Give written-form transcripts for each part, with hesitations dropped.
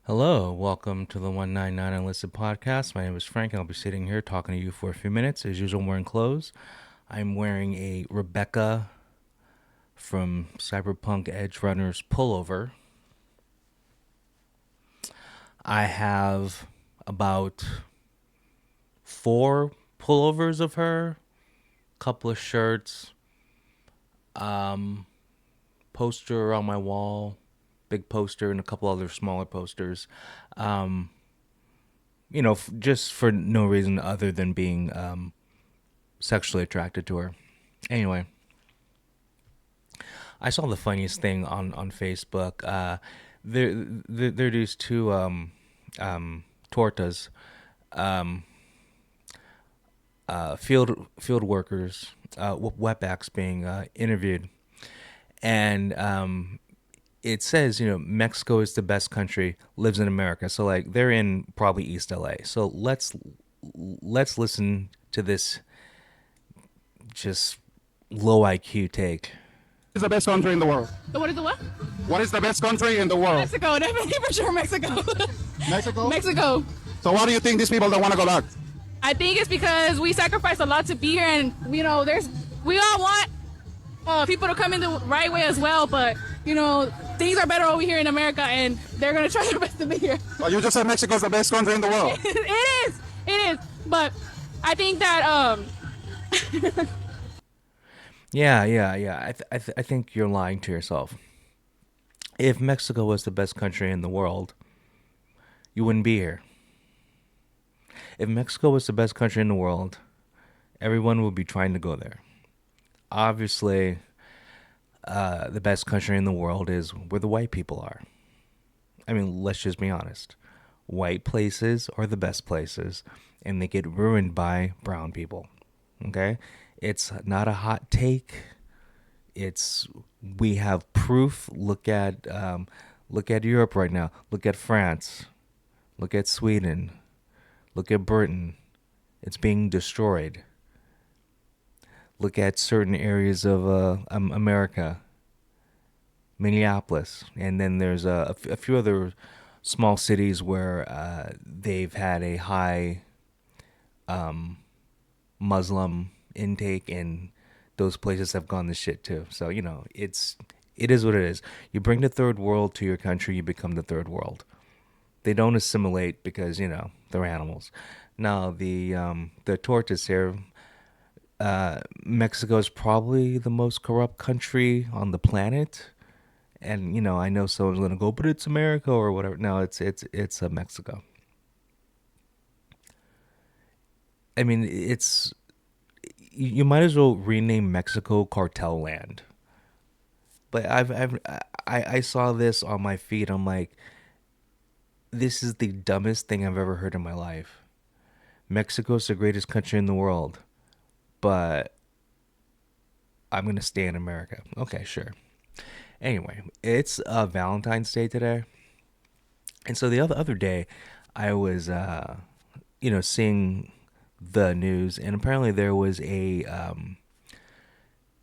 Hello, welcome to the 199 Unlisted podcast. My name is Frank, and I'll be sitting here talking to you for a few minutes. As usual, I'm wearing clothes. I'm wearing a Rebecca from Cyberpunk Edge Runners pullover. I have about four pullovers of her, couple of shirts, poster on my wall, big poster, and a couple other smaller posters. Um, just for no reason other than being sexually attracted to her. Anyway, I saw the funniest thing on Facebook. There these two tortas, field workers, wetbacks being interviewed, and it says Mexico is the best country, lives in America. So like they're in probably East LA. So let's listen to this just low IQ take. Is the best country in the world? What is the what? What is the best country in the world? Mexico, definitely for sure Mexico. Mexico? Mexico. So why do you think these people don't want to go back? I think it's because we sacrificed a lot to be here, and we all want people to come in the right way as well. But things are better over here in America, and they're gonna try their best to be here. Well, you just said Mexico is the best country in the world. It is. But I think that Yeah. I think you're lying to yourself. If Mexico was the best country in the world, you wouldn't be here. If Mexico was the best country in the world, everyone would be trying to go there. Obviously, the best country in the world is where the white people are. I mean, let's just be honest. White places are the best places, and they get ruined by brown people. Okay? It's not a hot take. It's we have proof. Look at Europe right now. Look at France. Look at Sweden. Look at Britain. It's being destroyed. Look at certain areas of America, Minneapolis, and then there's a few other small cities where they've had a high Muslim intake, and those places have gone to shit too. So it is what it is. You bring the third world to your country, you become the third world. They don't assimilate because they're animals. Now the tortoise here. Mexico is probably the most corrupt country on the planet, and I know someone's gonna go, but it's America or whatever. No, it's Mexico. I mean, it's you might as well rename Mexico Cartel Land. But I saw this on my feed. I'm like, this is the dumbest thing I've ever heard in my life. Mexico's the greatest country in the world, but I'm gonna stay in America. Okay, sure. Anyway, it's Valentine's Day today, and so the other day, I was seeing the news, and apparently there was a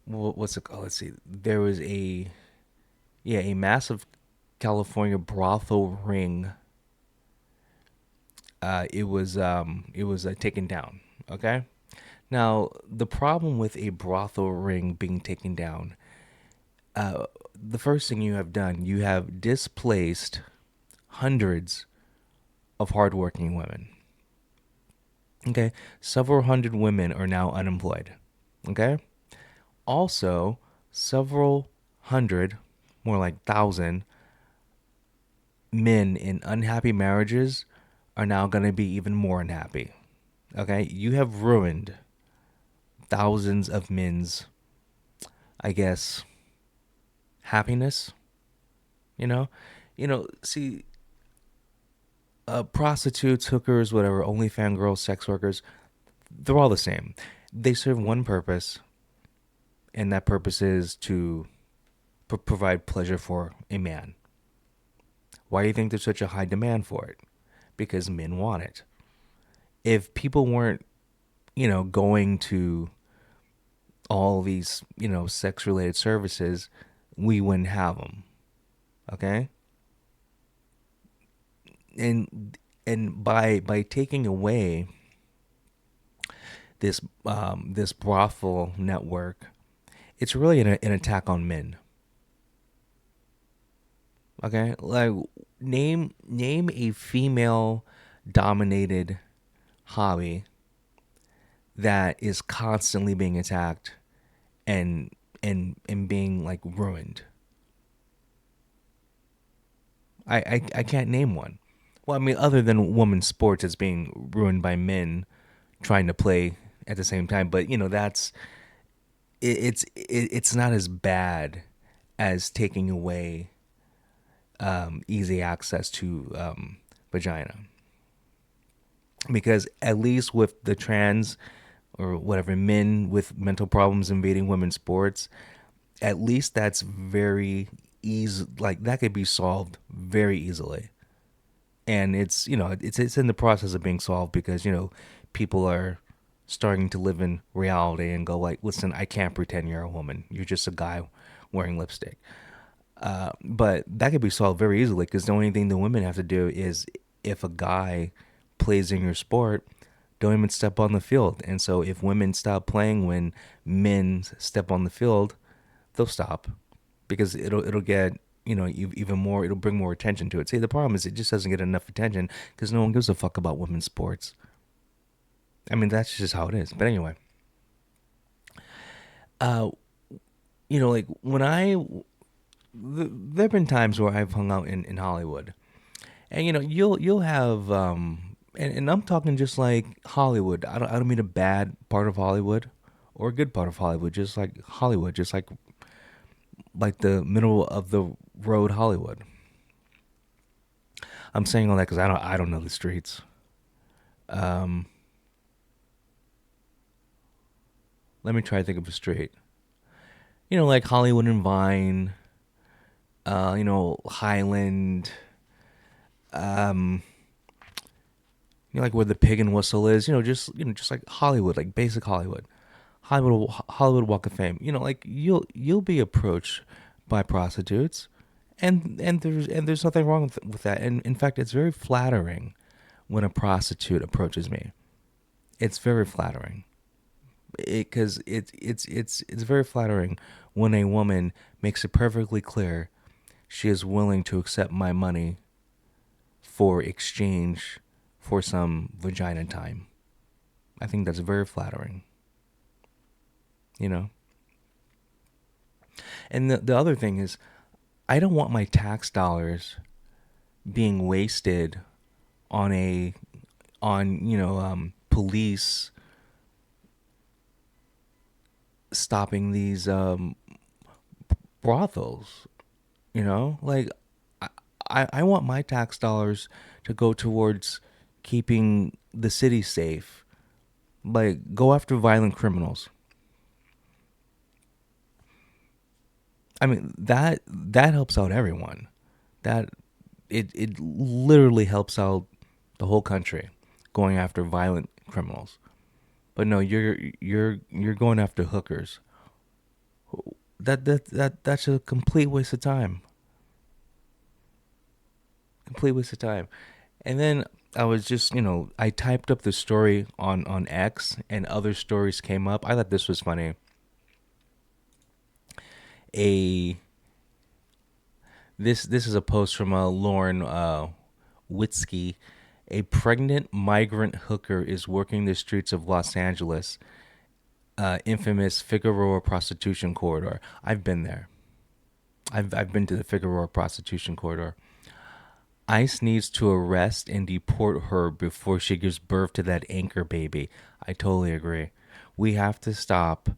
what's it called? Let's see. There was a massive California brothel ring. It was taken down. Okay. Now the problem with a brothel ring being taken down, the first thing you have done, you have displaced hundreds of hardworking women. Okay, several hundred women are now unemployed. Okay, also several hundred, more like thousand, men in unhappy marriages are now going to be even more unhappy. Okay, you have ruined thousands of men's, I guess, happiness. You know, See, prostitutes, hookers, whatever, OnlyFans girls, sex workers, they're all the same. They serve one purpose, and that purpose is to provide pleasure for a man. Why do you think there's such a high demand for it? Because men want it. If people weren't, going to all these, sex related services, we wouldn't have them. Okay? and by taking away this brothel network, it's really an attack on men. Okay, like name a female dominated hobby that is constantly being attacked and and being like ruined. I can't name one. Well, I mean, other than women's sports, it's being ruined by men trying to play at the same time. But that's it's not as bad as taking away easy access to vagina, because at least with the trans or whatever men with mental problems invading women's sports, at least that's very easy. Like that could be solved very easily, and it's in the process of being solved because people are starting to live in reality and go like, listen, I can't pretend you're a woman. You're just a guy wearing lipstick. But that could be solved very easily because the only thing the women have to do is if a guy plays in your sport, don't even step on the field. And so if women stop playing when men step on the field, they'll stop because it'll get even more. It'll bring more attention to it. See, the problem is it just doesn't get enough attention because no one gives a fuck about women's sports. I mean, that's just how it is. But anyway, uh, like when there've been times where I've hung out in Hollywood, and you'll have and I'm talking just like Hollywood. I don't mean a bad part of Hollywood or a good part of Hollywood, just like Hollywood, just like the middle of the road Hollywood. I'm saying all that because I don't know the streets. Um, Let me try to think of a street. Like Hollywood and Vine, Highland, um, like where the Pig and Whistle is. Just like Hollywood, like basic Hollywood, Hollywood Walk of Fame. Like you'll be approached by prostitutes, and there's nothing wrong with that. And in fact, it's very flattering when a prostitute approaches me. It's very flattering. Because it's very flattering when a woman makes it perfectly clear she is willing to accept my money for exchange for some vagina time. I think that's very flattering. You know? And the other thing is, I don't want my tax dollars being wasted on police stopping these brothels. Like I want my tax dollars to go towards keeping the city safe. Like go after violent criminals. I mean that helps out everyone. That it literally helps out the whole country going after violent criminals. But no, you're going after hookers. That's a complete waste of time. Complete waste of time. And then I was just, I typed up the story on X and other stories came up. I thought this was funny. A this is a post from Lauren Witzke. A pregnant migrant hooker is working the streets of Los Angeles, infamous Figueroa prostitution corridor. I've been there. I've been to the Figueroa prostitution corridor. ICE needs to arrest and deport her before she gives birth to that anchor baby. I totally agree. We have to stop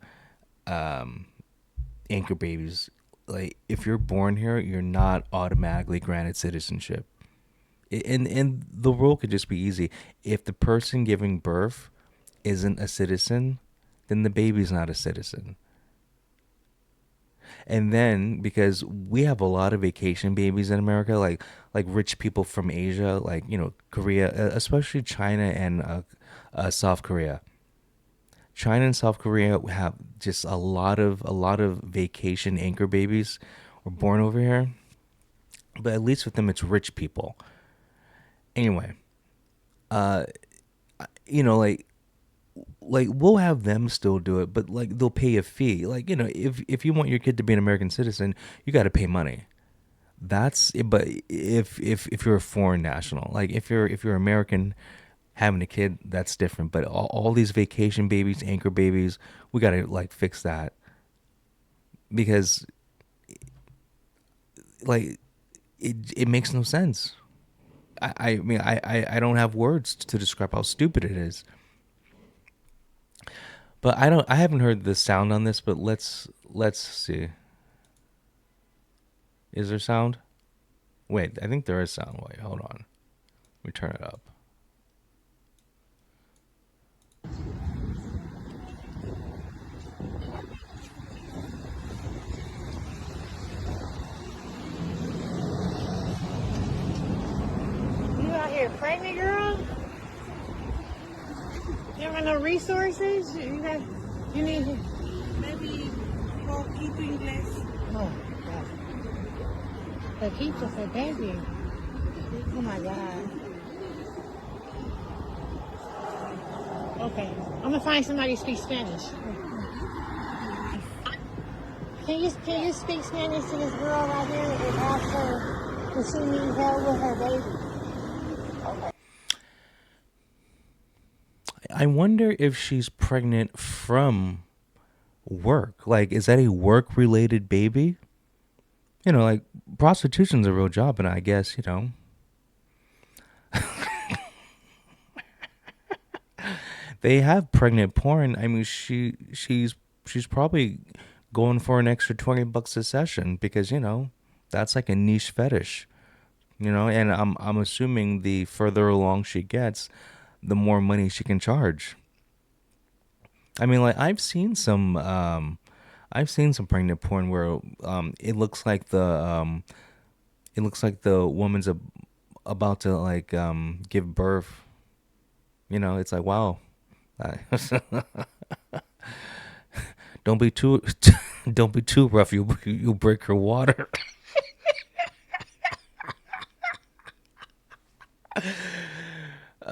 anchor babies. Like if you're born here, you're not automatically granted citizenship. And the rule could just be easy. If the person giving birth isn't a citizen, then the baby's not a citizen. And then because we have a lot of vacation babies in America, like rich people from Asia, like Korea, especially China and South Korea. China and South Korea have just a lot of vacation anchor babies were born over here, but at least with them it's rich people. Anyway, uh, like we'll have them still do it, but like they'll pay a fee. Like if you want your kid to be an American citizen, you got to pay money. That's it. But if you're a foreign national, like if you're American having a kid, that's different. But all these vacation babies, anchor babies, we gotta like fix that because like it makes no sense. I mean I don't have words to describe how stupid it is. But I haven't heard the sound on this, but let's see. Is there sound? Wait, I think there is sound. Wait, hold on. Let me turn it up. You out here pregnant, girl? You have no resources? You need. Maybe poquito inglés. Oh, God. Paquito for baby. Oh, my God. Okay. I'm going to find somebody who speaks Spanish. Can you speak Spanish to this girl right here and ask her if she needs help with her baby? I wonder if she's pregnant from work. Like, is that a work related baby? Like prostitution's a real job, and I guess, they have pregnant porn. I mean, she's probably going for an extra $20 a session because that's like a niche fetish. And I'm assuming the further along she gets, the more money she can charge. I mean, like I've seen some pregnant porn where it looks like the woman's about to like give birth. It's like wow. Don't be too don't be too rough. You break her water.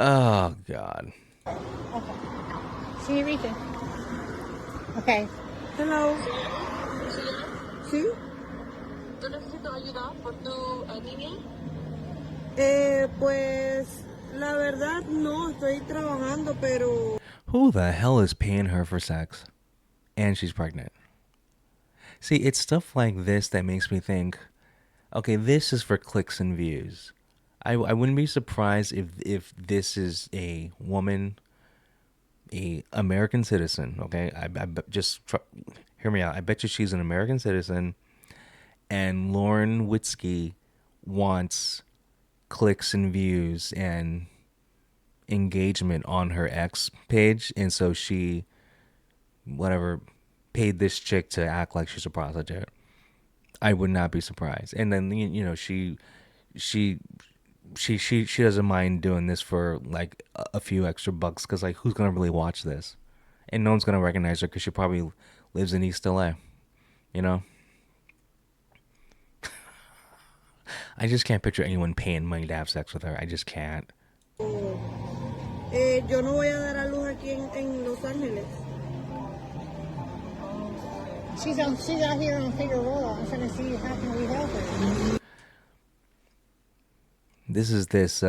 Oh God. Okay. Señorita. Okay. Hello. ¿Sí? ¿Tú necesitas ayuda por tu niña? Pues la verdad no, estoy trabajando, pero Who the hell is paying her for sex? And she's pregnant. See, it's stuff like this that makes me think, okay, this is for clicks and views. I wouldn't be surprised if this is a woman, a American citizen. Okay, hear me out. I bet you she's an American citizen, and Lauren Witzke wants clicks and views and engagement on her X page, and so she, whatever, paid this chick to act like she's a prostitute. I would not be surprised. And then she she doesn't mind doing this for like a few extra bucks because like who's gonna really watch this, and no one's gonna recognize her because she probably lives in East LA. You know, I just can't picture anyone paying money to have sex with her. I just can't. yo no voy a dar a luz aquí en Los Ángeles. She's out here on Figueroa. I'm trying to see how can we help her. This is this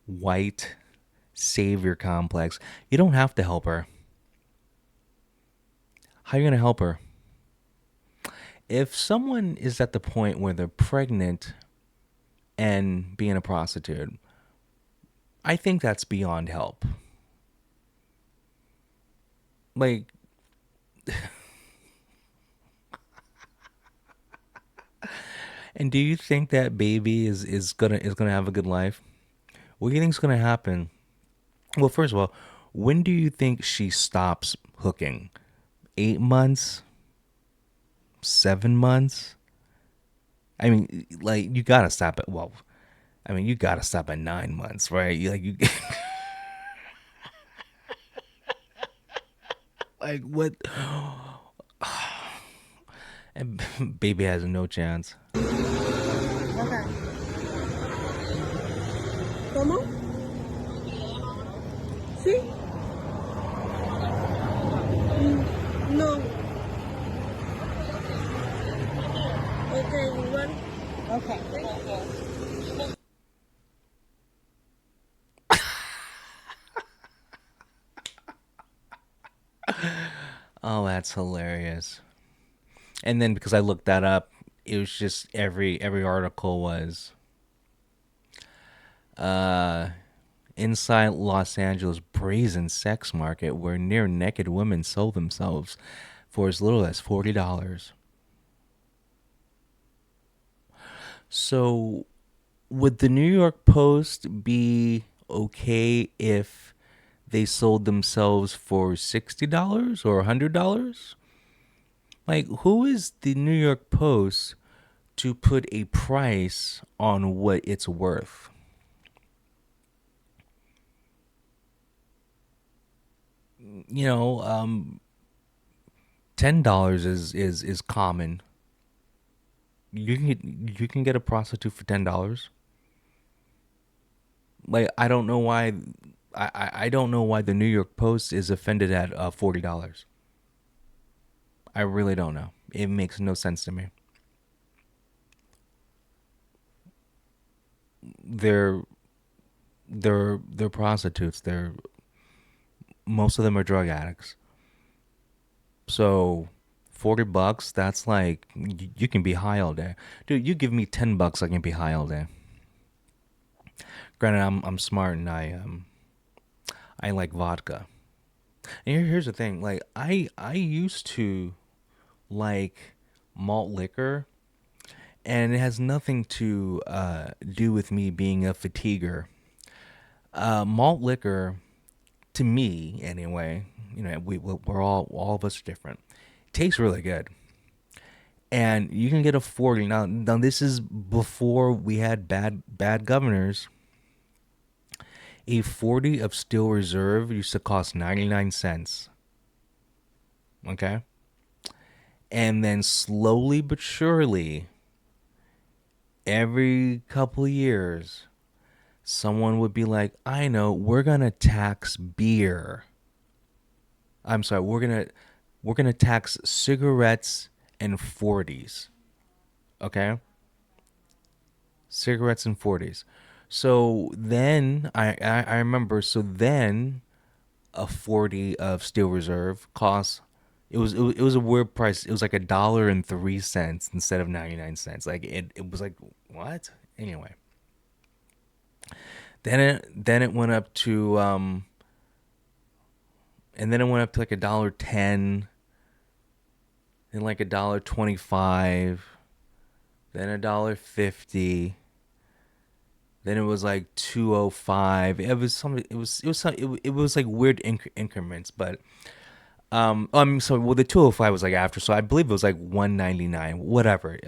white savior complex. You don't have to help her. How are you going to help her? If someone is at the point where they're pregnant and being a prostitute, I think that's beyond help. Like, and do you think that baby is gonna have a good life? What do you think's gonna happen? Well, first of all, when do you think she stops hooking? 8 months? 7 months? I mean, like you gotta stop at you gotta stop at 9 months, right? You like what? And baby has no chance. Okay. ¿Cómo? ¿Sí? No. Ok, igual. Okay. Oh, that's hilarious. And then because I looked that up, it was just every article was uh inside Los Angeles brazen sex market where near naked women sold themselves for as little as $40. So would the New York Post be okay if they sold themselves for $60 or $100? Like, who is the New York Post to put a price on what it's worth? You know, $10 is common. You can get a prostitute for $10. Like, I don't know why. I don't know why the New York Post is offended at $40. I really don't know. It makes no sense to me. They're they're prostitutes. Most of them are drug addicts. So $40, that's like you can be high all day. Dude, you give me $10, I can be high all day. Granted, I'm smart and I like vodka. And here's the thing, like I used to like malt liquor, and it has nothing to do with me being a fatiguer. Malt liquor, to me anyway, we're all of us are different. Tastes really good, and you can get a 40 now. Now this is before we had bad governors. A 40 of Steel Reserve used to cost 99 cents. Okay, and then slowly but surely, every couple of years, someone would be like, I know, we're gonna tax beer. I'm sorry, we're gonna tax cigarettes and 40s. Okay? Cigarettes and 40s. So then I remember, so then a 40 of Steel Reserve cost, it was a weird price. It was like $1.03 instead of 99 cents. Like it was like, what? Anyway. Then it went up to and then it went up to like $1.10, then like $1.25, then $1.50, then it was like 2.05. It was something. It was like weird increments, but so well the 2.05 was like after, so I believe it was like 1.99, whatever.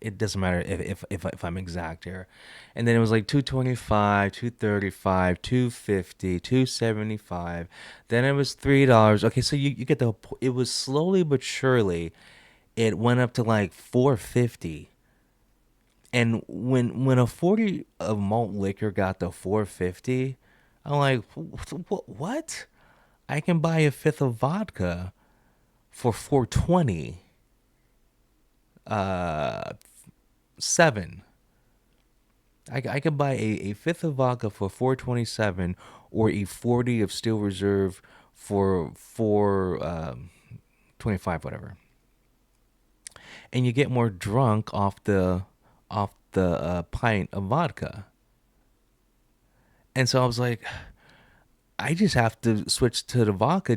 It doesn't matter if I'm exact here. And then it was like 2.25, 2.35, 2.50, 2.75. Then it was $3. Okay, so you get the, it was slowly but surely it went up to like 4.50. And when a 40 of malt liquor got to 4.50, I'm like, what? I can buy a fifth of vodka for 4.20. 7. I could buy a fifth of vodka for 4.27, or a 40 of Steel Reserve for 4.25, whatever. And you get more drunk off the pint of vodka. And so I was like, I just have to switch to the vodka.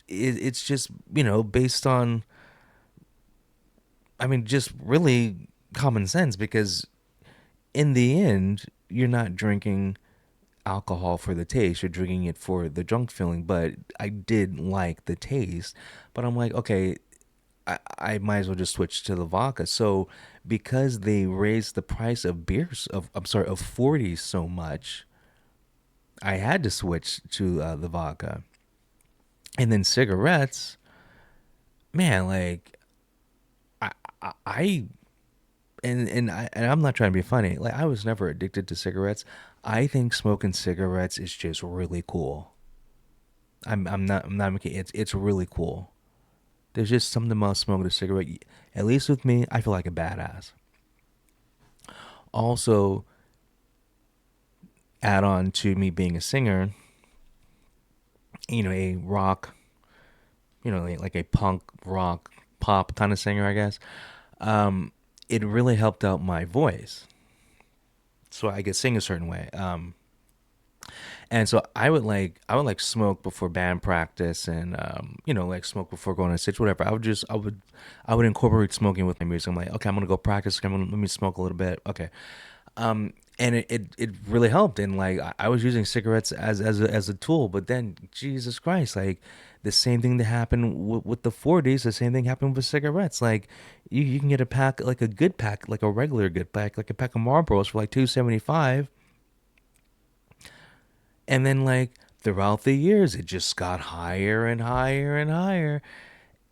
It's just, based on, I mean, just really common sense, because in the end, you're not drinking alcohol for the taste. You're drinking it for the drunk feeling. But I did like the taste. But I'm like, okay, I might as well just switch to the vodka. So because they raised the price of beers, of 40 so much, I had to switch to the vodka. And then cigarettes, man, like I and I'm not trying to be funny. Like I was never addicted to cigarettes. I think smoking cigarettes is just really cool. I'm not making it's really cool. There's just something about smoking a cigarette. At least with me, I feel like a badass. Also, add on to me being a singer, a rock, like a punk rock pop kind of singer, I guess. It really helped out my voice, so I could sing a certain way. And so I would like smoke before band practice, and like smoke before going on stage, whatever. I would incorporate smoking with my music. I'm like, okay, I'm gonna go practice. Let me smoke a little bit. Okay. And it really helped, and like I was using cigarettes as a tool, but then Jesus Christ, like the same thing that happened with the 40s, the same thing happened with cigarettes. Like you can get a pack, like a good pack, like a regular good pack, like a pack of Marlboros for like 275. And then like throughout the years, it just got higher and higher and higher.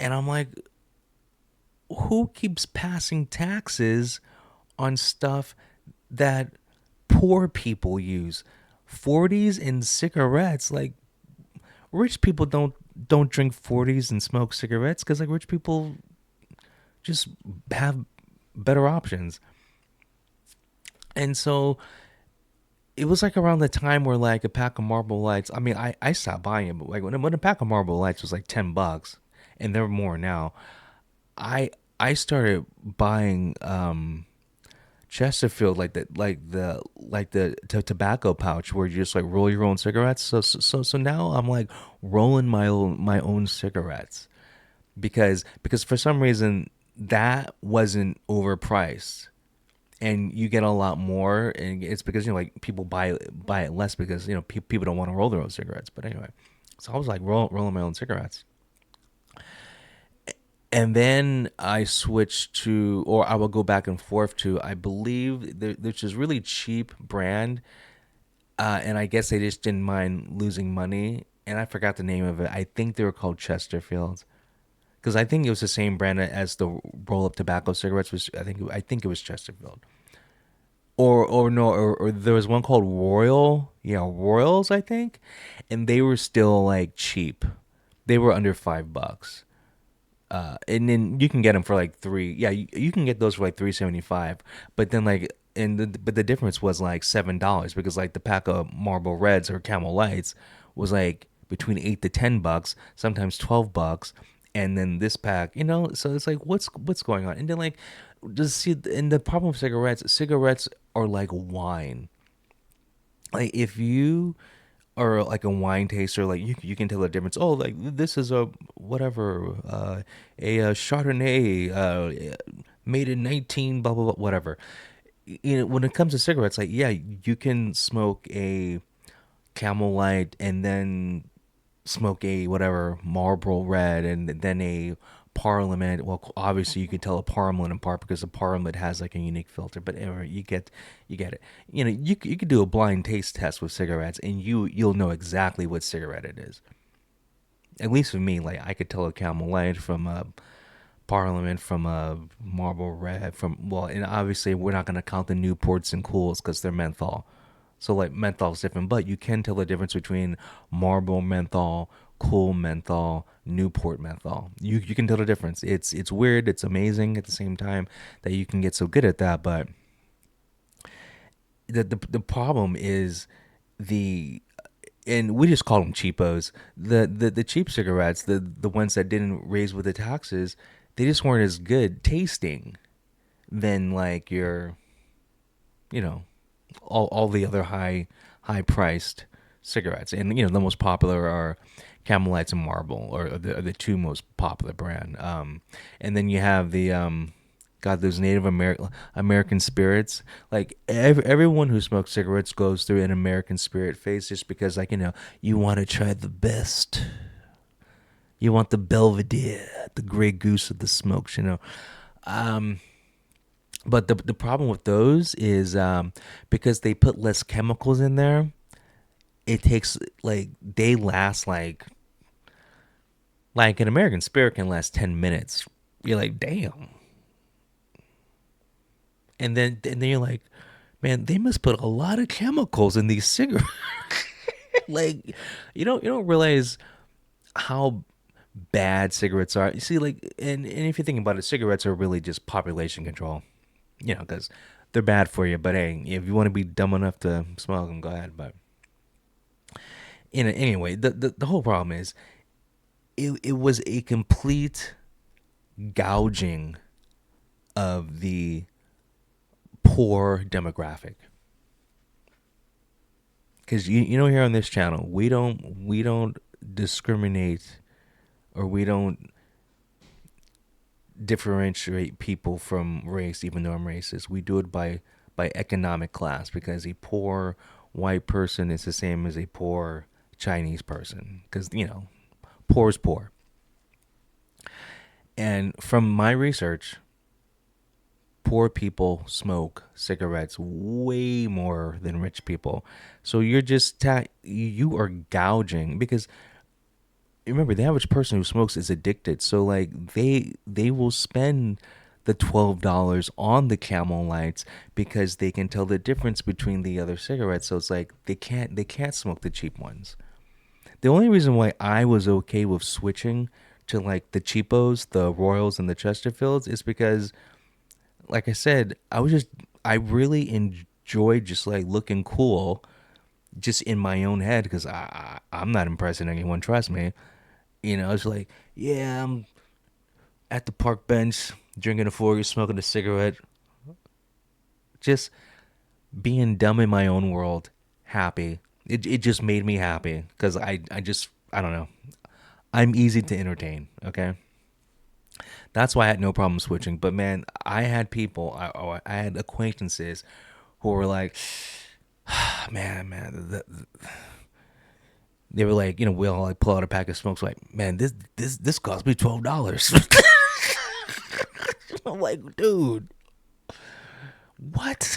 And I'm like, who keeps passing taxes on stuff that poor people use? 40s and cigarettes, like rich people don't drink 40s and smoke cigarettes because like rich people just have better options. And so it was like around the time where like a pack of Marble Lights. I mean, I stopped buying it, but like when a pack of Marble Lights was like $10, and there are more now. I started buying Chesterfield, like the tobacco pouch where you just like roll your own cigarettes. So now I'm like rolling my own cigarettes because for some reason that wasn't overpriced, and you get a lot more, and it's because like people buy it less because people don't want to roll their own cigarettes. But anyway, so I was like rolling my own cigarettes. And then I switched to, or I will go back and forth to, I believe there's this really cheap brand, and I guess they just didn't mind losing money. And I forgot the name of it. I think they were called Chesterfields, because I think it was the same brand as the roll up tobacco cigarettes. Was I think it was Chesterfield, or no, or there was one called Royal, yeah, Royals, I think, and they were still like cheap. They were under $5. And then you can get them for like three. Yeah, you can get those for like 375. But then like, but the difference was like $7 because like the pack of Marlboro Reds or Camel Lights was like between $8 to $10, sometimes $12. And then this pack, so it's like what's going on? And then like, just see, and the problem with cigarettes are like wine. Like if you or like a wine taster, like you can tell the difference. Oh, like this is a whatever, a Chardonnay, made in 19 blah blah blah whatever. When it comes to cigarettes, like yeah, you can smoke a Camel Light and then smoke a whatever Marlboro Red and then a Parliament. Well, obviously you could tell a Parliament apart because the Parliament has like a unique filter. But anyway, you get it. You could do a blind taste test with cigarettes, and you'll know exactly what cigarette it is. At least for me, like I could tell a Camel Light from a Parliament, from a Marlboro Red, from well, and obviously we're not gonna count the Newports and Cools because they're menthol. So like menthol's different, but you can tell the difference between Marlboro menthol, Cool menthol, Newport menthol. You can tell the difference. It's weird. It's amazing at the same time that you can get so good at that. But the problem is the and we just call them cheapos. The cheap cigarettes, the ones that didn't raise with the taxes, they just weren't as good tasting than like your you know all the other high priced cigarettes. And the most popular are Camel Lights and Marble, or the two most popular brand. And then you have the God, those Native American spirits. Like everyone who smokes cigarettes goes through an American spirit phase, just because like you want to try the best. You want the Belvedere, the Grey Goose of the smokes. But the problem with those is because they put less chemicals in there. It takes like they last like an American Spirit can last 10 minutes. You're like, damn. and then you're like, man, they must put a lot of chemicals in these cigarettes. Like, you don't realize how bad cigarettes are. You see, like, and if you think about it, cigarettes are really just population control. Because they're bad for you. But hey, if you want to be dumb enough to smoke them, go ahead. But anyway, the whole problem is it was a complete gouging of the poor demographic. Because here on this channel, we don't discriminate, or we don't differentiate people from race, even though I'm racist. We do it by economic class, because a poor white person is the same as a poor Chinese person, because poor is poor. And from my research, poor people smoke cigarettes way more than rich people. So you are gouging, because remember, the average person who smokes is addicted. So like they will spend the $12 on the Camel Lights because they can tell the difference between the other cigarettes. So it's like they can't smoke the cheap ones. The only reason why I was okay with switching to like the cheapos, the Royals and the Chesterfields, is because, like I said, I really enjoyed just like looking cool just in my own head, because I'm not impressing anyone, trust me. It's like, yeah, I'm at the park bench drinking a 40, smoking a cigarette, just being dumb in my own world, happy. It just made me happy, because I don't know. I'm easy to entertain, okay? That's why I had no problem switching. But man, I had people, I had acquaintances who were like, man, they were like, we'll like pull out a pack of smokes, like, man, this cost me $12. I'm like, dude, what?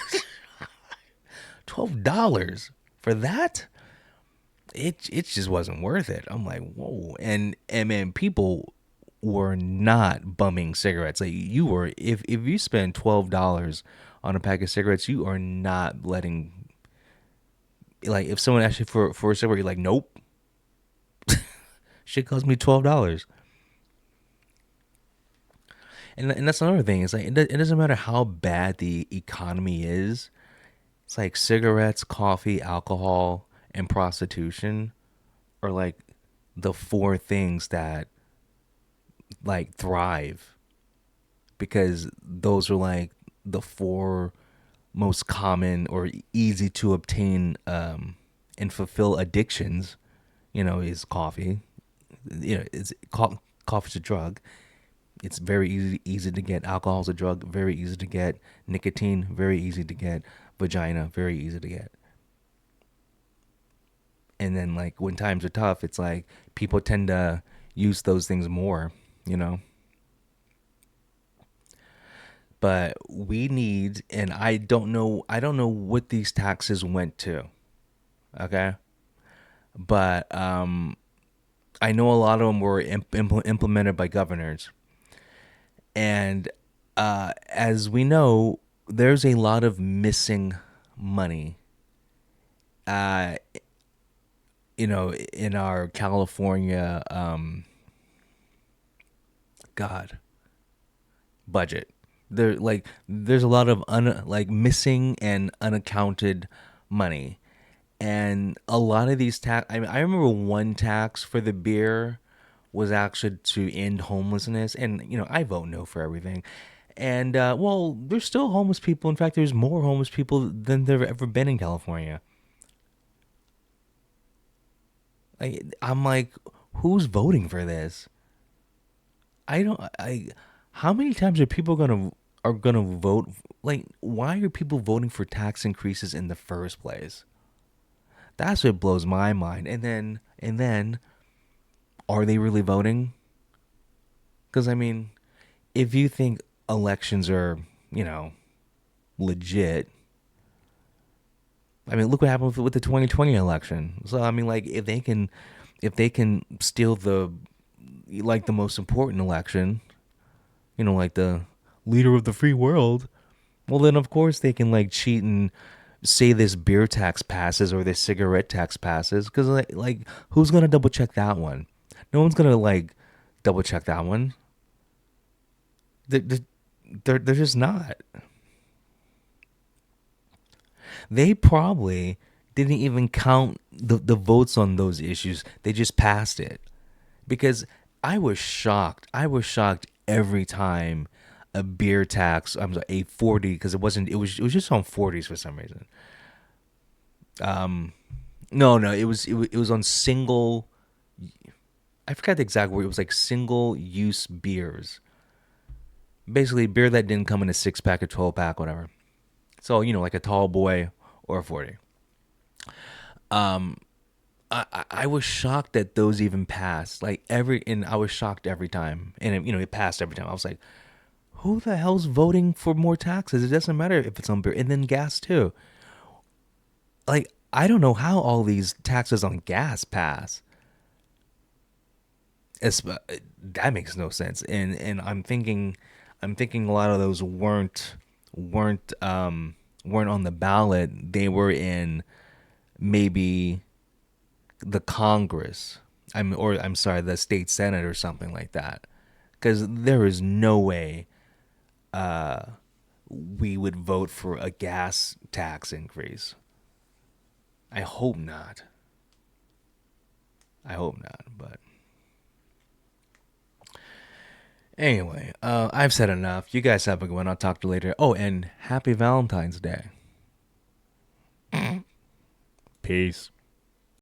$12 for that? It just wasn't worth it. I'm like, whoa. And man, people were not bumming cigarettes. Like, you were, if you spend $12 on a pack of cigarettes, you are not letting, like, if someone asks you for a cigarette, you're like, nope. Shit cost me $12. And that's another thing. It's like, it doesn't matter how bad the economy is. It's like cigarettes, coffee, alcohol, and prostitution are like the four things that like thrive, because those are like the four most common or easy to obtain and fulfill addictions. Is coffee. Coffee's a drug. It's very easy to get. Alcohol's a drug, very easy to get. Nicotine, very easy to get. Vagina, very easy to get. And then like when times are tough, it's like people tend to use those things more, But we need, and I don't know what these taxes went to. Okay? But I know a lot of them were implemented by governors. And as we know, there's a lot of missing money. In our California budget. There's a lot of missing and unaccounted money. And a lot of these I remember one tax for the beer was actually to end homelessness, and I vote no for everything. And well, there's still homeless people. In fact, there's more homeless people than there have ever been in California. I'm like, who's voting for this? I don't. How many times are people gonna vote? Like, why are people voting for tax increases in the first place? That's what blows my mind. And then, are they really voting? Because I mean, if you think elections are, legit, I mean, look what happened with the 2020 election. So I mean, like, if they can steal the most important election, like the leader of the free world, Well, then of course they can like cheat and say this beer tax passes or this cigarette tax passes because like who's gonna double check that one? No one's gonna like double check that one. They're, they're just not. They probably didn't even count the votes on those issues. They just passed it. Because I was shocked. I was shocked every time a beer tax, I'm sorry, a 40, because it was just on 40s for some reason. No, it was on single, I forgot the exact word. It was like single use beers. Basically beer that didn't come in a 6 pack or 12 pack, whatever. So, like a tall boy or a 40. I was shocked that those even passed. And I was shocked every time, and it passed every time. I was like, who the hell's voting for more taxes? It doesn't matter if it's on beer and then gas too. Like I don't know how all these taxes on gas pass. That makes no sense. And I'm thinking a lot of those weren't on the ballot. They were in maybe the Congress. I'm sorry, the state Senate or something like that. Because there is no way we would vote for a gas tax increase. I hope not. I hope not. But anyway, I've said enough. You guys have a good one. I'll talk to you later. Oh, and happy Valentine's Day. Peace.